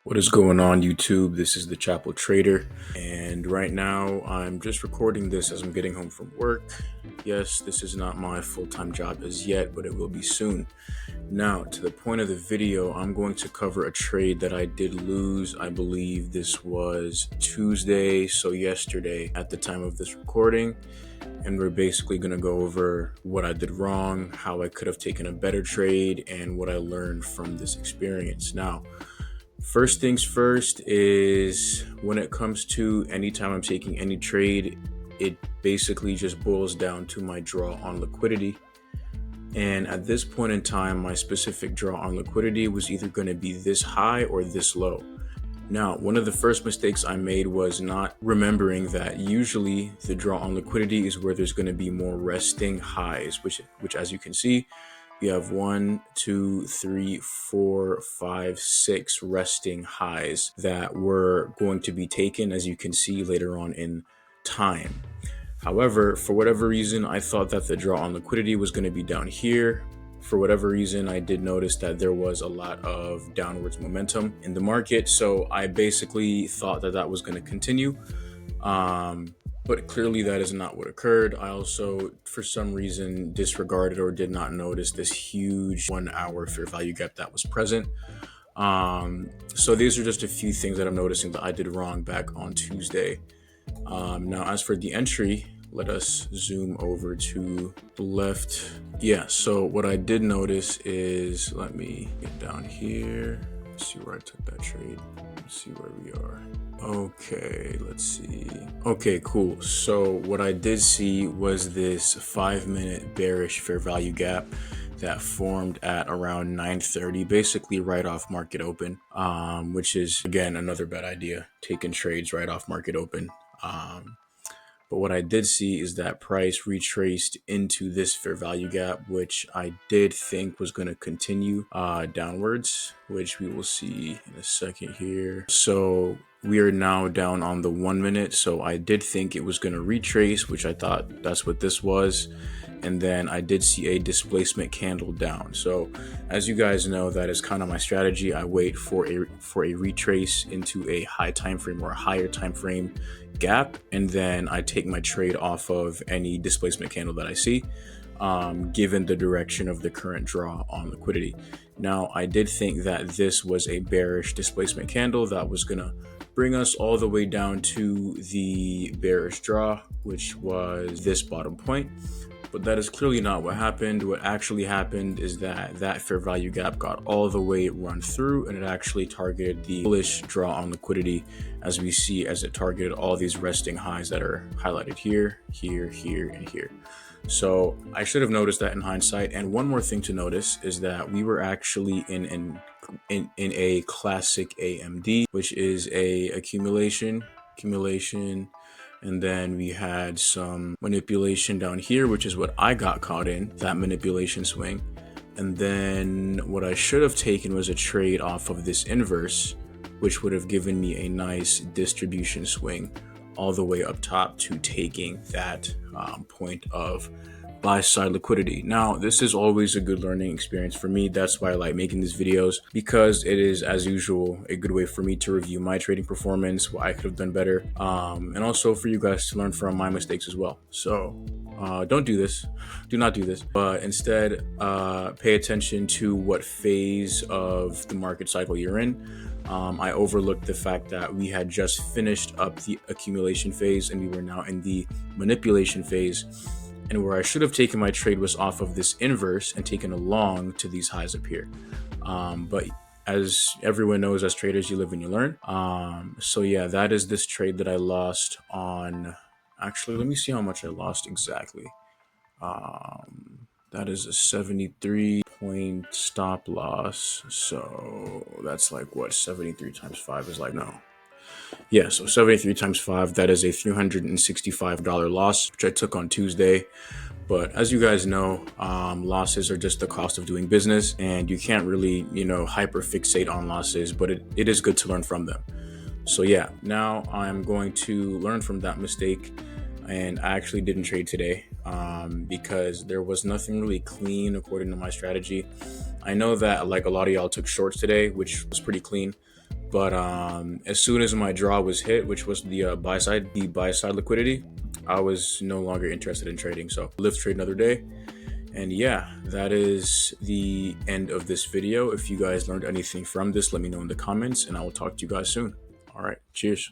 What is going on, YouTube? This is the Chapel Trader, and right now I'm just recording this as I'm getting home from work. Yes, this is not my full-time job as yet, but it will be soon. Now, to the point of the video, I'm going to cover a trade that I did lose. I believe this was Tuesday, so yesterday at the time of this recording. And we're basically going to go over what I did wrong, how I could have taken a better trade, and what I learned from this experience. Now, first things first is when it comes to anytime I'm taking any trade, it basically just boils down to my draw on liquidity. And at this point in time, my specific draw on liquidity was either going to be this high or this low. Now, one of the first mistakes I made was not remembering that usually the draw on liquidity is where there's going to be more resting highs, which as you can see, we have 1, 2, 3, 4, 5, 6 resting highs that were going to be taken, as you can see later on in time. However, for whatever reason, I thought that the draw on liquidity was going to be down here. For whatever reason, I did notice that there was a lot of downwards momentum in the market. So I basically thought that that was going to continue. But clearly that is not what occurred. I also, for some reason, disregarded or did not notice this huge 1 hour fair value gap that was present. So these are just a few things that I'm noticing that I did wrong back on Tuesday. Now, as for the entry, let us zoom over to the left. Yeah, so what I did notice is, let me get down here. Let's see where I took that trade. Let's see where we are. Okay, let's see. Okay, cool. So what I did see was this 5-minute bearish fair value gap that formed at around 9:30, basically right off market open, which is, again, another bad idea, taking trades right off market open. But what I did see is that price retraced into this fair value gap, which I did think was going to continue downwards, which we will see in a second here. So we are now down on the 1 minute. So I did think it was going to retrace, which I thought that's what this was. And then I did see a displacement candle down. So as you guys know, that is kind of my strategy. I wait for a retrace into a high time frame or a higher time frame gap, and then I take my trade off of any displacement candle that I see, given the direction of the current draw on liquidity. Now, I did think that this was a bearish displacement candle that was gonna bring us all the way down to the bearish draw, which was this bottom point. But that is clearly not what happened. What actually happened is that fair value gap got all the way run through, and it actually targeted the bullish draw on liquidity, as we see, as it targeted all these resting highs that are highlighted here, here, here, and here. So I should have noticed that in hindsight. And one more thing to notice is that we were actually in a classic AMD, which is a accumulation, and then we had some manipulation down here, which is what I got caught in, that manipulation swing. And then what I should have taken was a trade off of this inverse, which would have given me a nice distribution swing all the way up top to taking that point of buy side liquidity. Now, this is always a good learning experience for me. That's why I like making these videos, because it is, as usual, a good way for me to review my trading performance, what I could have done better, and also for you guys to learn from my mistakes as well. So don't do this. Do not do this. But instead, pay attention to what phase of the market cycle you're in. I overlooked the fact that we had just finished up the accumulation phase and we were now in the manipulation phase. And where I should have taken my trade was off of this inverse and taken a long to these highs up here. But as everyone knows, as traders, you live and you learn. So yeah, that is this trade that I lost on. Actually, let me see how much I lost exactly. That is a 73 point stop loss. So that's like what 73 times 5 is like. No. Yeah, so 73 times 5, that is a $365 loss, which I took on Tuesday. But as you guys know, losses are just the cost of doing business, and you can't really, hyper fixate on losses, but it is good to learn from them. So yeah, now I'm going to learn from that mistake, and I actually didn't trade today because there was nothing really clean according to my strategy. I know that like a lot of y'all took shorts today, which was pretty clean. But as soon as my draw was hit, which was the buy side liquidity, I was no longer interested in trading. So live trade another day. And yeah, that is the end of this video. If you guys learned anything from this, let me know in the comments, and I will talk to you guys soon. All right, cheers.